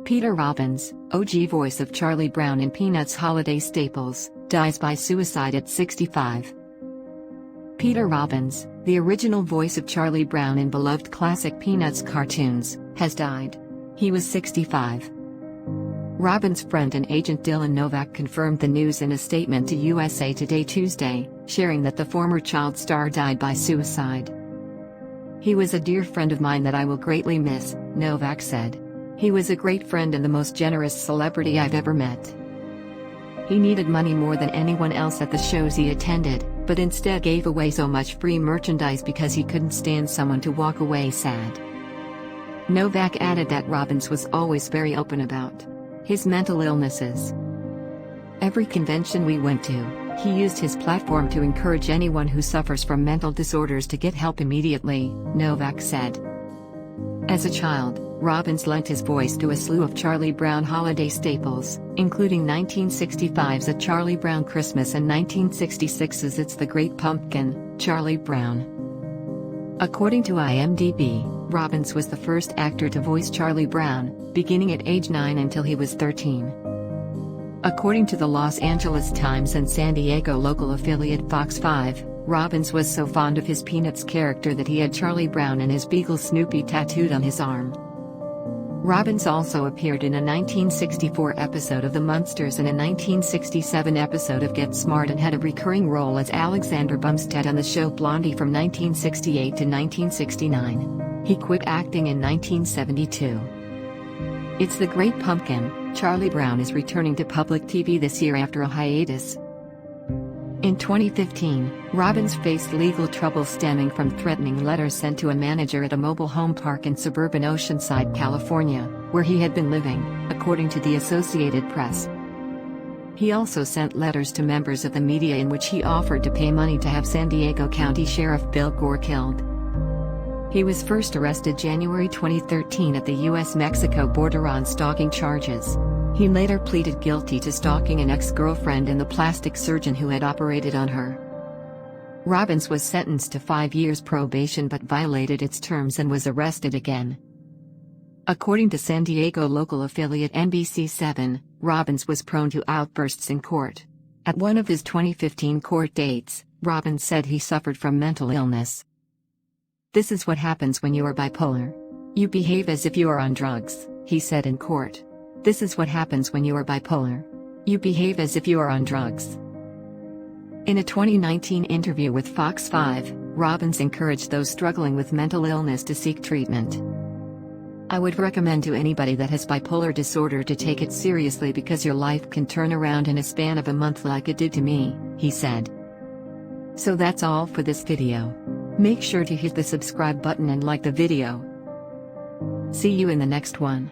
Peter Robbins, OG voice of Charlie Brown in Peanuts holiday staples, dies by suicide at 65. Peter Robbins, the original voice of Charlie Brown in beloved classic Peanuts cartoons, has died. He was 65. Robbins' friend and agent Dylan Novak confirmed the news in a statement to USA Today Tuesday, sharing that the former child star died by suicide. "He was a dear friend of mine that I will greatly miss," Novak said. "He was a great friend and the most generous celebrity I've ever met. He needed money more than anyone else at the shows he attended, but instead gave away so much free merchandise because he couldn't stand someone to walk away sad." Novak added that Robbins was always very open about his mental illnesses. "Every convention we went to, he used his platform to encourage anyone who suffers from mental disorders to get help immediately," Novak said. As a child, Robbins lent his voice to a slew of Charlie Brown holiday staples, including 1965's A Charlie Brown Christmas and 1966's It's the Great Pumpkin, Charlie Brown. According to IMDb, Robbins was the first actor to voice Charlie Brown, beginning at age 9 until he was 13. According to the Los Angeles Times and San Diego local affiliate Fox 5, Robbins was so fond of his Peanuts character that he had Charlie Brown and his beagle Snoopy tattooed on his arm. Robbins also appeared in a 1964 episode of The Munsters and a 1967 episode of Get Smart and had a recurring role as Alexander Bumstead on the show Blondie from 1968 to 1969. He quit acting in 1972. It's the Great Pumpkin, Charlie Brown is returning to public TV this year after a hiatus. In 2015, Robbins faced legal trouble stemming from threatening letters sent to a manager at a mobile home park in suburban Oceanside, California, where he had been living, according to the Associated Press. He also sent letters to members of the media in which he offered to pay money to have San Diego County Sheriff Bill Gore killed. He was first arrested January 2013 at the U.S.-Mexico border on stalking charges. He later pleaded guilty to stalking an ex-girlfriend and the plastic surgeon who had operated on her. Robbins was sentenced to 5 years probation but violated its terms and was arrested again. According to San Diego local affiliate NBC7, Robbins was prone to outbursts in court. At one of his 2015 court dates, Robbins said he suffered from mental illness. "This is what happens when you are bipolar. You behave as if you are on drugs," he said in court. "This is what happens when you are bipolar. You behave as if you are on drugs." In a 2019 interview with Fox 5, Robbins encouraged those struggling with mental illness to seek treatment. "I would recommend to anybody that has bipolar disorder to take it seriously because your life can turn around in a span of a month like it did to me," he said. So that's all for this video. Make sure to hit the subscribe button and like the video. See you in the next one.